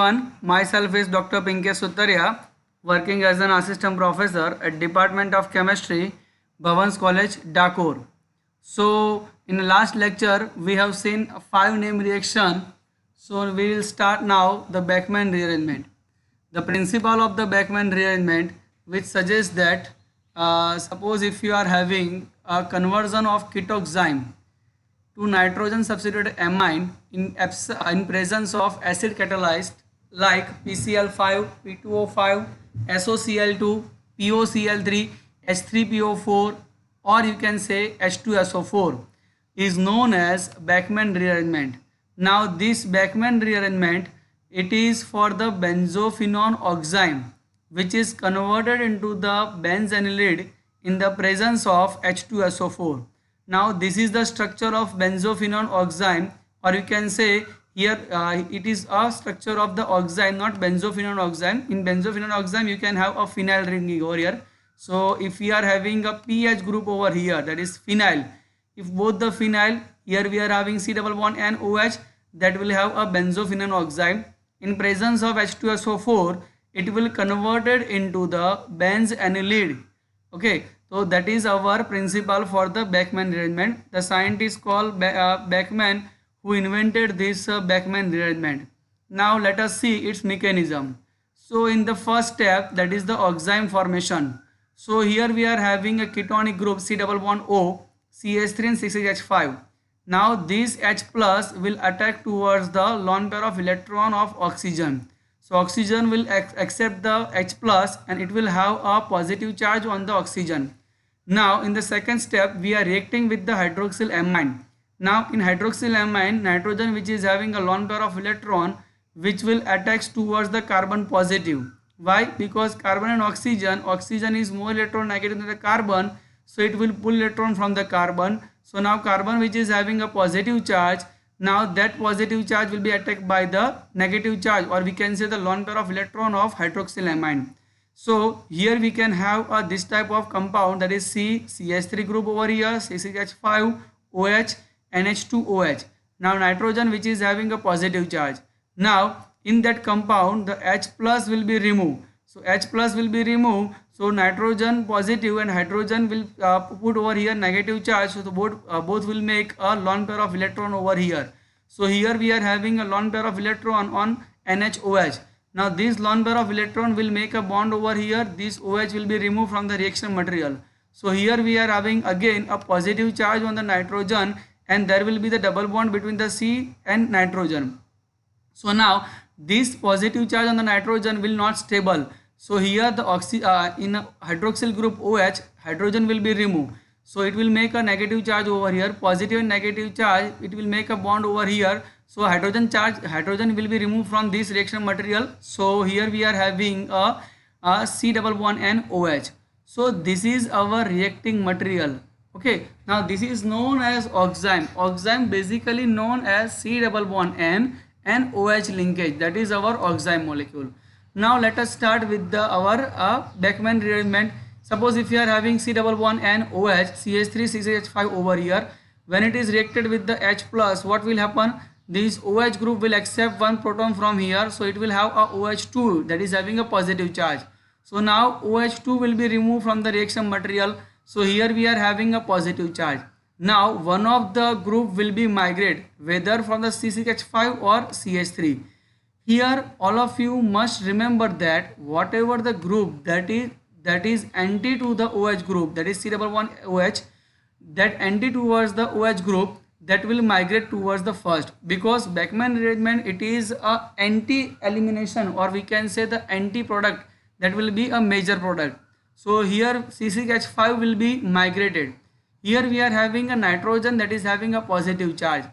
Myself is Dr. Pinkesh Suttaria, working as an assistant professor at Department of Chemistry, Bhavans College, Dakor. So, in the last lecture, we have seen a 5 name reaction. So, we will start now the Beckmann rearrangement. The principle of the Beckmann rearrangement, which suggests that suppose if you are having a conversion of ketoxime to nitrogen substituted amine in presence of acid catalyzed like PCl5, P2O5, SOCl2, POCl3, H3PO4, or you can say H2SO4 is known as Beckmann rearrangement. Now this Beckmann rearrangement, it is for the benzophenone oxime which is converted into the benzanilide in the presence of H2SO4. Now this is the structure of benzophenone oxime, or you can say here it is a structure of the oxime, not benzophenone oxime. In benzophenone oxime you can have a phenyl ring over here. So if we are having a pH group over here, that is phenyl, if both the phenyl, here we are having C double bond and OH, that will have a benzophenone oxime. In presence of H2SO4, it will converted into the benzanilide. Okay, so that is our principle for the Beckmann rearrangement. The scientist called Beckmann who invented this Beckmann rearrangement. Now let us see its mechanism. So in the first step, that is the oxime formation. So here we are having a ketonic group C double bond O, CH3 and 6H5. Now this H plus will attack towards the lone pair of electron of oxygen. So oxygen will accept the H plus and it will have a positive charge on the oxygen. Now in the second step, we are reacting with the hydroxyl amine. Now in hydroxyl amine, nitrogen which is having a lone pair of electron which will attack towards the carbon positive. Why? Because carbon and oxygen is more electronegative than the carbon, so it will pull electron from the carbon. So now carbon which is having a positive charge, now that positive charge will be attacked by the negative charge, or we can say the lone pair of electron of hydroxyl amine. So here we can have this type of compound, that is CH3 group over here, CH5, OH, NH2OH. Now nitrogen which is having a positive charge. Now in that compound the H plus will be removed. So H plus will be removed. So nitrogen positive and hydrogen will put over here negative charge. So the both will make a lone pair of electron over here. So here we are having a lone pair of electron on NHOH. Now this lone pair of electron will make a bond over here. This OH will be removed from the reaction material. So here we are having again a positive charge on the nitrogen, and there will be the double bond between the C and nitrogen. So now this positive charge on the nitrogen will not stable. So here the in hydroxyl group OH, hydrogen will be removed. So it will make a negative charge over here, positive and negative charge, it will make a bond over here. So hydrogen will be removed from this reaction material. So here we are having a C double bond and OH. So this is our reacting material. Okay, now this is known as oxime. Oxime basically known as C double bond N and OH linkage. That is our oxime molecule. Now let us start with our Beckmann rearrangement. Suppose if you are having C double bond N OH, CH3, CH5 over here, when it is reacted with the H plus, what will happen? This OH group will accept one proton from here, so it will have a OH2 that is having a positive charge. So now OH2 will be removed from the reaction material. So here we are having a positive charge. Now one of the group will be migrate whether from the CH5 or CH3. Here all of you must remember that whatever the group that is anti to the OH group, that is C double bond OH, that anti towards the OH group, that will migrate towards the first, because Beckmann rearrangement, it is a anti elimination, or we can say the anti product, that will be a major product. So here CH5 will be migrated. Here we are having a nitrogen that is having a positive charge.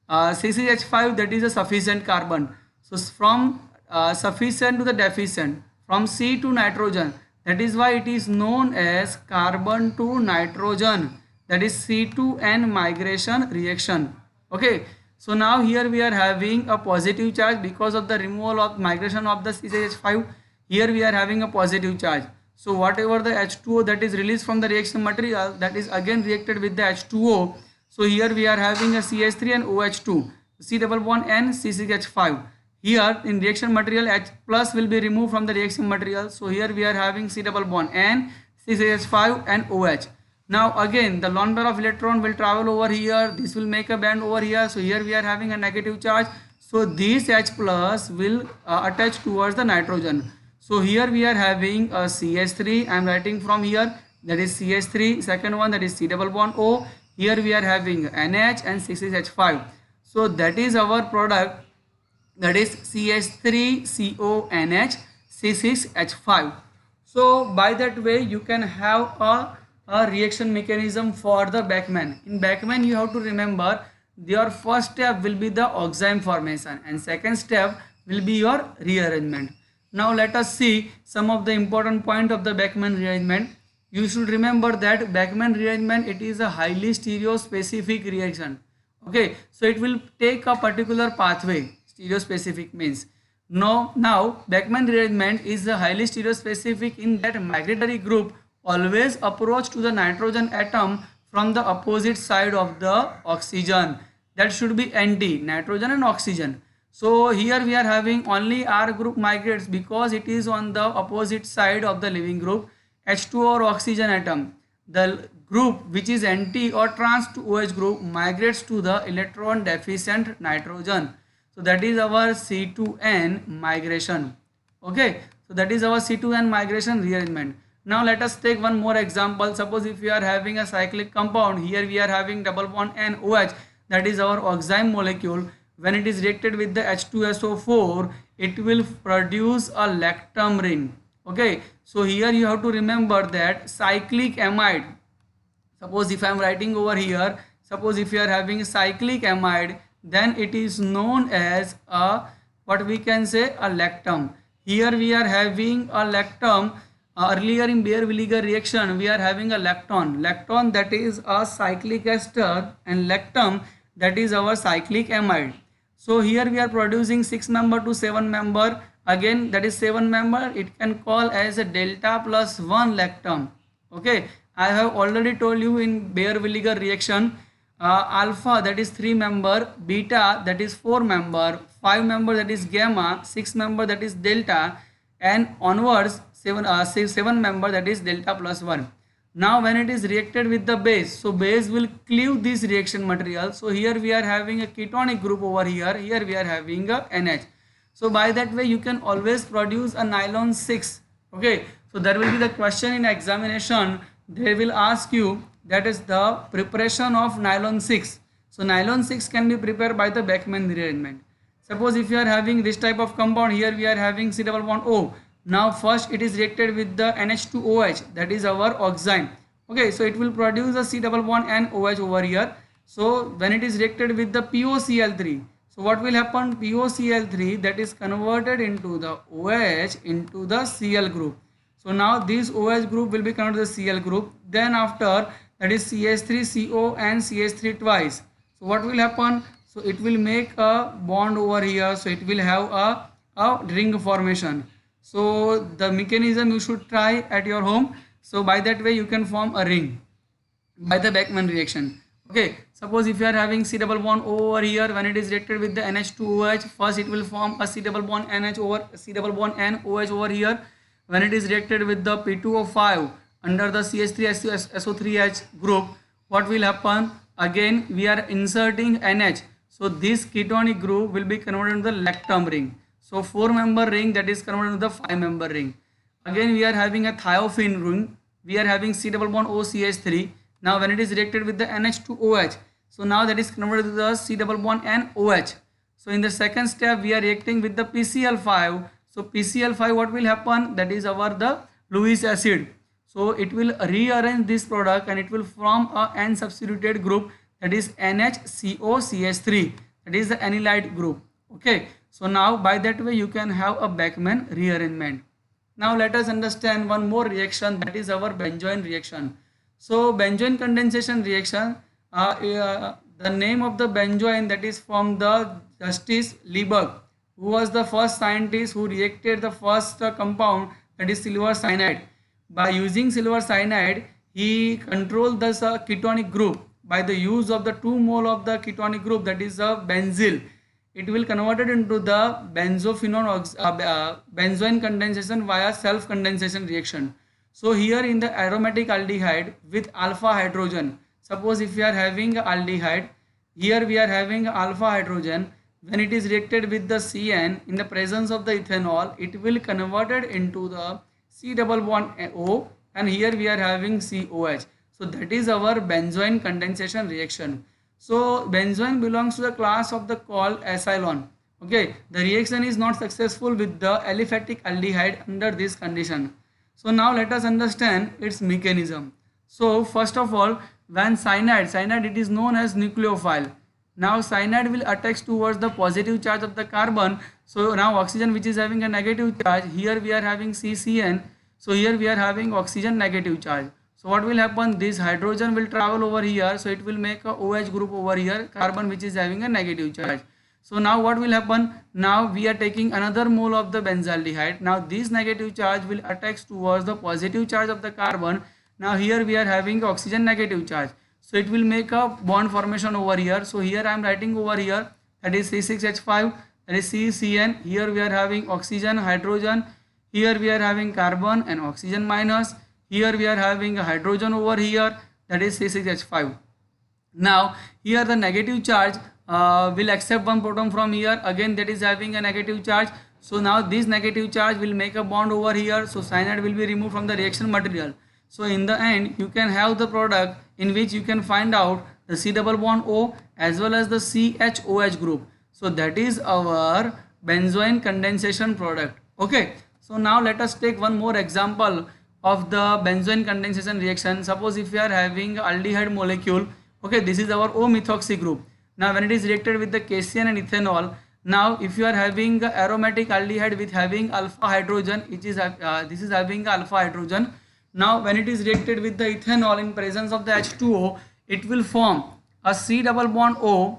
CH5, that is a sufficient carbon. So from sufficient to the deficient, from C to nitrogen, that is why it is known as carbon to nitrogen, that is C2N migration reaction. Okay, so now here we are having a positive charge because of the removal of migration of the CH5. Here we are having a positive charge. So whatever the H2O that is released from the reaction material, that is again reacted with the H2O. So here we are having a CH3 and OH2, C double bond N, CCH5. Here in reaction material H plus will be removed from the reaction material. So here we are having C double bond N, C6H5 and OH. Now again the lone pair of electron will travel over here. This will make a band over here. So here we are having a negative charge. So this H plus will attach towards the nitrogen. So here we are having a CH3. I am writing from here, that is CH3. Second one, that is C double bond O. Here we are having NH and 6H5. So that is our product, that is CH3CONH C6H5. So by that way you can have a reaction mechanism for the Beckmann. In Beckmann you have to remember your first step will be the oxime formation and second step will be your rearrangement. Now let us see some of the important point of the Beckmann rearrangement. You should remember that Beckmann rearrangement, it is a highly stereospecific reaction. Okay, so it will take a particular pathway. Stereospecific means now Beckmann rearrangement is a highly stereospecific in that migratory group always approach to the nitrogen atom from the opposite side of the oxygen. That should be anti nitrogen and oxygen. So here we are having only R group migrates because it is on the opposite side of the leaving group H2 or oxygen atom. The group which is anti or trans to OH group migrates to the electron deficient nitrogen. So that is our C2N migration. Okay, so that is our C2N migration rearrangement. Now let us take one more example. Suppose if we are having a cyclic compound, here we are having double bond NOH, that is our oxime molecule. When it is reacted with the H2SO4, it will produce a lactam ring. Okay, so here you have to remember that cyclic amide, suppose if I am writing over here, suppose if you are having cyclic amide, then it is known as a, what we can say, a lactam. Here we are having a lactam. Earlier in Baeyer-Villiger reaction we are having a lacton. Lacton, that is a cyclic ester, and lactam, that is our cyclic amide. So here we are producing 6 member to 7 member. Again that is 7 member, it can call as a delta plus 1 lactam. Okay, I have already told you in Baeyer-Villiger reaction, alpha, that is 3 member, beta, that is 4 member, 5 member, that is gamma, 6 member, that is delta, and onwards 7 member, that is delta plus 1. Now when it is reacted with the base, so base will cleave this reaction material. So here we are having a ketonic group over here, here we are having a NH. So by that way you can always produce a nylon 6. Okay, so there will be the question in examination, they will ask you, that is the preparation of nylon 6. So nylon 6 can be prepared by the Beckmann rearrangement. Suppose if you are having this type of compound, here we are having C double bond O. Now first it is reacted with the NH2OH, that is our oxime. Okay, so it will produce a C double bond and OH over here. So when it is reacted with the POCl3, so what will happen? POCl3, that is converted into the OH into the Cl group. So now this OH group will be converted to the Cl group. Then after, that is CH3CO and CH3 twice. So what will happen? So it will make a bond over here. So it will have a ring formation. So the mechanism you should try at your home. So by that way you can form a ring by the Beckmann reaction. Okay, suppose if you are having C double bond O over here, when it is reacted with the NH2OH, first it will form a C double bond NH over C double bond N OH over here. When it is reacted with the P2O5 under the CH3SO3H group, what will happen? Again we are inserting NH. So this ketonic group will be converted into the lactam ring. So 4 member ring, that is converted into the 5 member ring. Again we are having a thiophene ring. We are having C double bond OCH3. Now when it is reacted with the NH2OH, so now that is converted to the C double bond NOH. So in the second step we are reacting with the PCl5. So PCl5, what will happen? That is the Lewis acid. So it will rearrange this product and it will form a N substituted group, that is NHCOCH3, that is the anilide group. Okay, so now by that way you can have a Beckmann rearrangement. Now let us understand one more reaction, that is our benzoin reaction. So benzoin condensation reaction, the name of the benzoin, that is from the Justus Liebig, who was the first scientist who reacted the first compound, that is silver cyanide. By using silver cyanide, he controlled the ketonic group by the use of the 2 mole of the ketonic group, that is a benzyl. it will converted into the benzoin condensation via self condensation reaction. So here in the aromatic aldehyde with alpha hydrogen, suppose if we are having aldehyde, here we are having alpha hydrogen, when it is reacted with the CN in the presence of the ethanol, it will converted into the C double bond O, and here we are having COH. So that is our benzoin condensation reaction. So benzoin belongs to the class of the called acylon. Okay, the reaction is not successful with the aliphatic aldehyde under this condition. So now let us understand its mechanism. So first of all, when cyanide it is known as nucleophile. Now cyanide will attach towards the positive charge of the carbon. So now oxygen which is having a negative charge, here we are having CCN. So here we are having oxygen negative charge. So what will happen, this hydrogen will travel over here, so it will make a OH group over here, carbon which is having a negative charge. So now what will happen, now we are taking another mole of the benzaldehyde. Now this negative charge will attach towards the positive charge of the carbon. Now here we are having oxygen negative charge, so it will make a bond formation over here. So here I am writing over here, that is C6H5, that is CCN. Here we are having oxygen, hydrogen, here we are having carbon and oxygen minus. Here we are having a hydrogen over here, that is C6H5. Now here the negative charge will accept one proton from here, again that is having a negative charge. So now this negative charge will make a bond over here, so cyanide will be removed from the reaction material. So in the end you can have the product in which you can find out the C double bond O as well as the CHOH group. So that is our benzoin condensation product. Okay, so now let us take one more example of the benzoin condensation reaction. Suppose if we are having aldehyde molecule, okay, this is our O-methoxy group. Now when it is reacted with the KCN and ethanol, now if you are having aromatic aldehyde with having alpha hydrogen, which is this is having alpha hydrogen. Now when it is reacted with the ethanol in presence of the H2O, it will form a C double bond O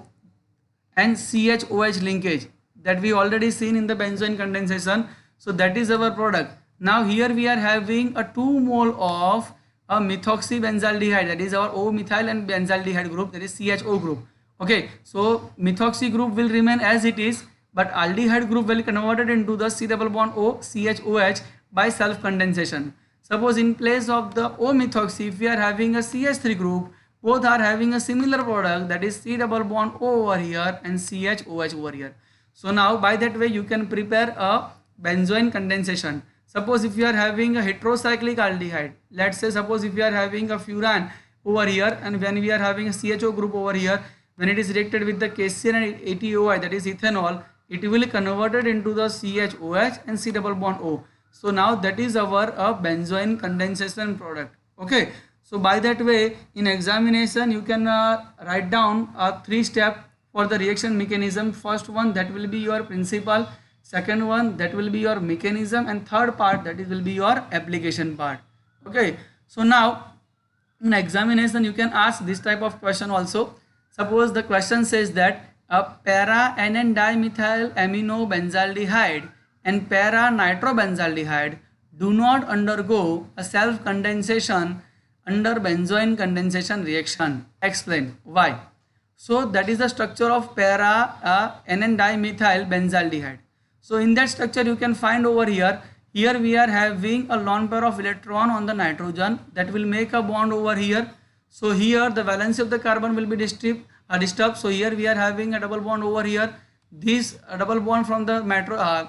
and CHOH linkage that we already seen in the benzoin condensation. So that is our product. Now here we are having a 2 mole of a methoxy benzaldehyde, that is our O methyl and benzaldehyde group, that is CHO group. Okay, so methoxy group will remain as it is, but aldehyde group will converted into the C double bond O CHOH by self condensation. Suppose in place of the O methoxy, if we are having a CH3 group, both are having a similar product, that is C double bond O over here and CHOH over here. So now by that way you can prepare a benzoin condensation. Suppose if you are having a heterocyclic aldehyde, let's say suppose if you are having a furan over here and when we are having a CHO group over here, when it is reacted with the KCN and ATOI, that is ethanol, it will converted into the CHOH and C double bond O. So now that is our benzoin condensation product. Okay, so by that way in examination you can write down 3 steps for the reaction mechanism. First one, that will be your principle. Second one, that will be your mechanism, and third part, that will be your application part. Okay, so now in examination you can ask this type of question also. Suppose the question says that a para NN dimethyl amino benzaldehyde and para nitrobenzaldehyde do not undergo a self condensation under benzoin condensation reaction. Explain why. So that is the structure of para NN dimethyl benzaldehyde. So in that structure you can find over here, here we are having a lone pair of electron on the nitrogen that will make a bond over here. So here the valence of the carbon will be disturbed. So here we are having a double bond over here. This double bond from the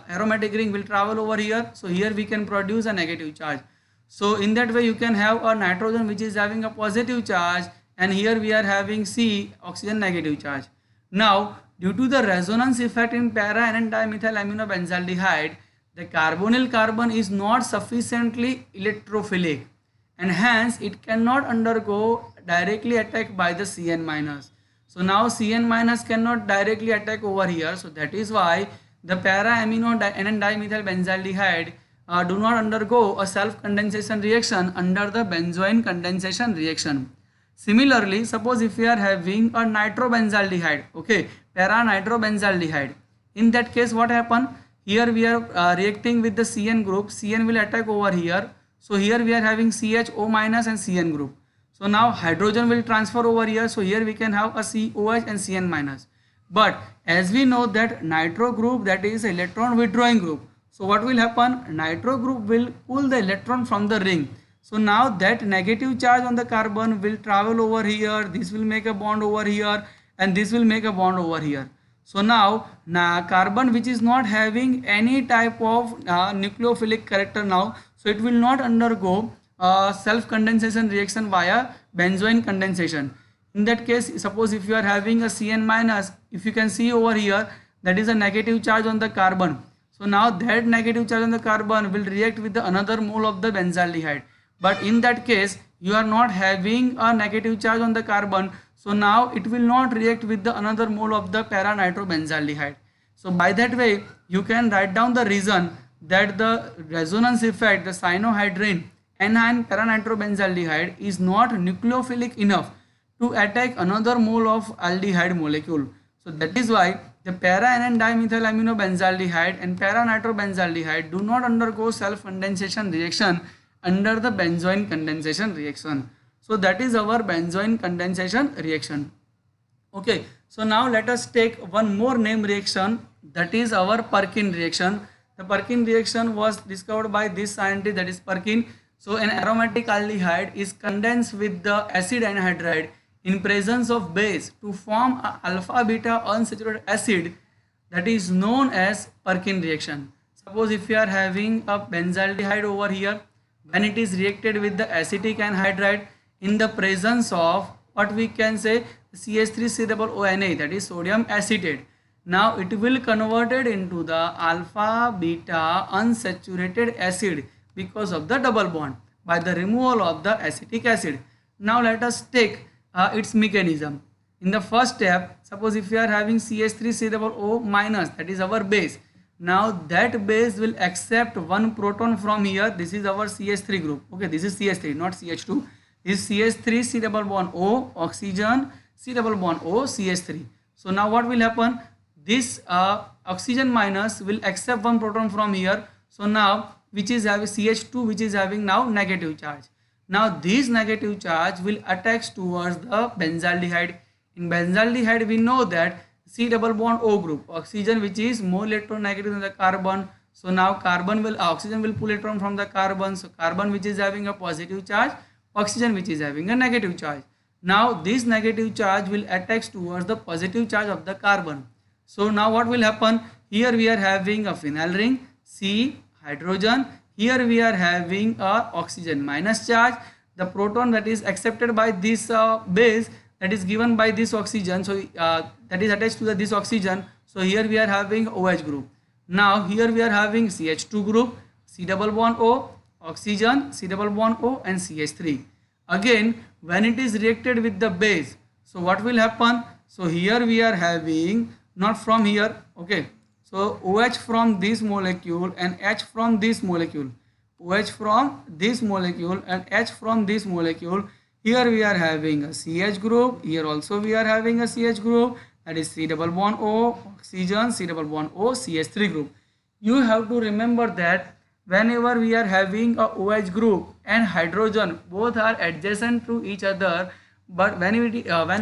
aromatic ring will travel over here. So here we can produce a negative charge. So in that way you can have a nitrogen which is having a positive charge, and here we are having C, oxygen negative charge. Now due to the resonance effect in para NN dimethyl amino benzaldehyde, the carbonyl carbon is not sufficiently electrophilic and hence it cannot undergo directly attack by the Cn minus. So now Cn minus cannot directly attack over here. So that is why the para amino NN dimethyl benzaldehyde do not undergo a self condensation reaction under the benzoin condensation reaction. Similarly, suppose if we are having a nitrobenzaldehyde, okay, para nitrobenzaldehyde, in that case what happen? Here we are reacting with the Cn group, Cn will attack over here. So here we are having CHO minus and Cn group. So now hydrogen will transfer over here. So here we can have a COH and Cn minus. But as we know that nitro group, that is electron withdrawing group. So what will happen? Nitro group will pull the electron from the ring. So now that negative charge on the carbon will travel over here. This will make a bond over here, and this will make a bond over here. So now carbon which is not having any type of nucleophilic character now, so it will not undergo self condensation reaction via benzoin condensation. In that case, suppose if you are having a Cn minus, if you can see over here, that is a negative charge on the carbon. So now that negative charge on the carbon will react with the another mole of the benzaldehyde. But in that case, you are not having a negative charge on the carbon. So now it will not react with the another mole of the para-nitrobenzaldehyde. So by that way, you can write down the reason that the resonance effect, the cyanohydrin anion para-nitrobenzaldehyde is not nucleophilic enough to attack another mole of aldehyde molecule. So that is why the para-anion dimethylamino-benzaldehyde and para-nitrobenzaldehyde do not undergo self-condensation reaction under the benzoin condensation reaction. So that is our benzoin condensation reaction. Okay, so now let us take one more name reaction, that is our Perkin reaction. The Perkin reaction was discovered by this scientist, that is Perkin. So an aromatic aldehyde is condensed with the acid anhydride in presence of base to form a alpha beta unsaturated acid, that is known as Perkin reaction. Suppose if you are having a benzaldehyde over here, when it is reacted with the acetic anhydride in the presence of what we can say CH3COONA, that is sodium acetate. Now it will converted into the alpha beta unsaturated acid because of the double bond by the removal of the acetic acid. Now let us take its mechanism. In the first step, suppose if we are having CH3COO minus, that is our base. Now that base will accept one proton from here. This is our CH3 group. Okay, this is CH3, not CH2. This is CH3 C double bond O, oxygen, C double bond O, CH3. So now what will happen? This oxygen minus will accept one proton from here. So now which is having CH2, which is having now negative charge. Now this negative charge will attach towards the benzaldehyde. In benzaldehyde we know that C double bond O group, oxygen which is more electronegative than the carbon. So now carbon will oxygen will pull electron from the carbon. So carbon which is having a positive charge, oxygen which is having a negative charge. Now this negative charge will attach towards the positive charge of the carbon. So now what will happen? Here we are having a phenyl ring, C hydrogen. Here we are having a oxygen minus charge. The proton that is accepted by this base, that is given by this oxygen, so that is attached to this oxygen. So here we are having OH group. Now here we are having CH2 group, C double bond O, oxygen, C double bond O, and CH3. Again, when it is reacted with the base, so what will happen? So here we are having, not from here, okay, so OH from this molecule and H from this molecule, OH from this molecule and H from this molecule. Here we are having a CH group, here also we are having a CH group, that is C double bond O, oxygen, C double bond O, CH3 group. You have to remember that whenever we are having a OH group and hydrogen, both are adjacent to each other, but when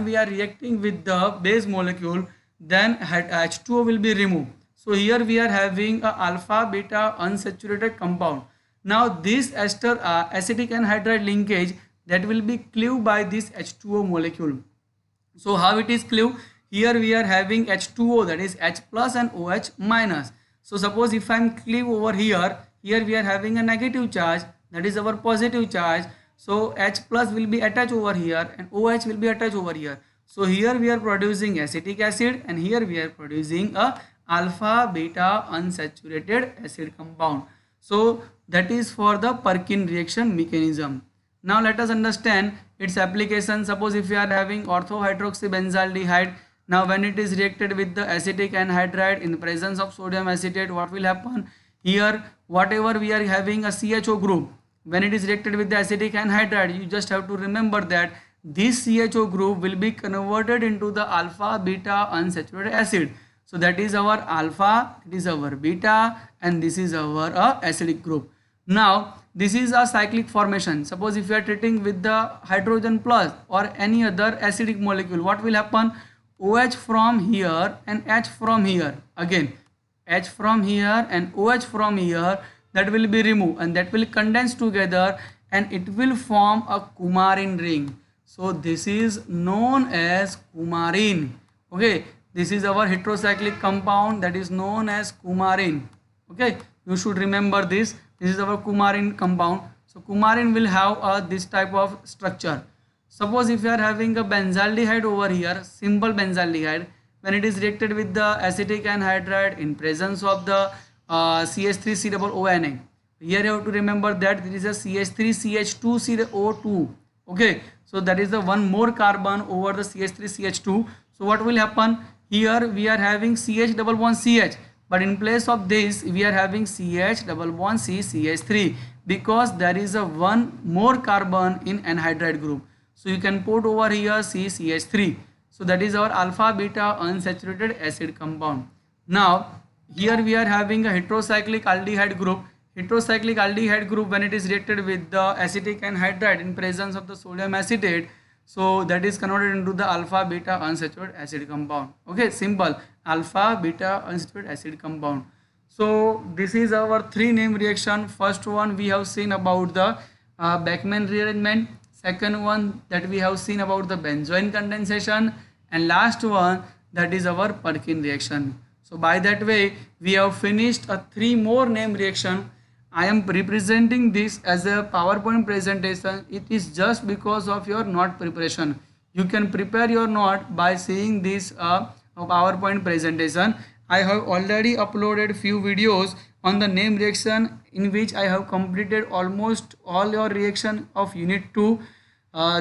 we are reacting with the base molecule, then H2O will be removed. So here we are having a alpha beta unsaturated compound. Now this ester acetic anhydride linkage, that will be cleaved by this H2O molecule. So how it is cleaved? Here we are having H2O, that is H plus and OH minus. So suppose if I am cleave over here, here we are having a negative charge, that is our positive charge. So H plus will be attached over here and OH will be attached over here. So here we are producing acetic acid and here we are producing a alpha beta unsaturated acid compound. So that is for the Perkin reaction mechanism. Now let us understand its application. Suppose if we are having orthohydroxybenzaldehyde, now when it is reacted with the acetic anhydride in the presence of sodium acetate, what will happen? Here whatever we are having a CHO group, when it is reacted with the acetic anhydride, you just have to remember that this CHO group will be converted into the alpha beta unsaturated acid. So that is our alpha, it is our beta, and this is our acidic group. Now this is a cyclic formation. Suppose if you are treating with the hydrogen plus or any other acidic molecule, what will happen? OH from here and H from here. Again, H from here and OH from here, that will be removed and that will condense together and it will form a coumarin ring. So this is known as coumarin. Okay, this is our heterocyclic compound that is known as coumarin. Okay, you should remember this. This is our coumarin compound. So coumarin will have this type of structure. Suppose if you are having a benzaldehyde over here, simple benzaldehyde, when it is reacted with the acetic anhydride in presence of the CH3COONA. Here you have to remember that there is a CH3CH2CO2. Okay, so that is the one more carbon over the CH3CH2. So what will happen? Here we are having CH double bond CH, but in place of this we are having CH double bond CH3 because there is a one more carbon in anhydride group. So you can put over here CCH3. So that is our alpha beta unsaturated acid compound. Now here we are having a heterocyclic aldehyde group. Heterocyclic aldehyde group, when it is reacted with the acetic anhydride in presence of the sodium acetate, so that is converted into the alpha beta unsaturated acid compound. Okay, simple, alpha beta unsaturated acid compound. So this is our three name reaction. First one we have seen about the Beckmann rearrangement. Second one that we have seen about the benzoin condensation, and last one that is our Perkin reaction. So by that way we have finished a three more name reaction. I am representing this as a PowerPoint presentation. It is just because of your note preparation. You can prepare your note by seeing this PowerPoint presentation. I have already uploaded few videos on the name reaction in which I have completed almost all your reaction of unit 2.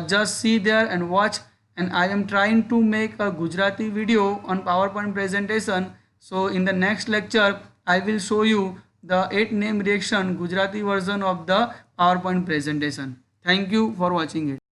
Just see there and watch, and I am trying to make a Gujarati video on PowerPoint presentation. So in the next lecture I will show you the 8 name reaction Gujarati version of the PowerPoint presentation. Thank you for watching it.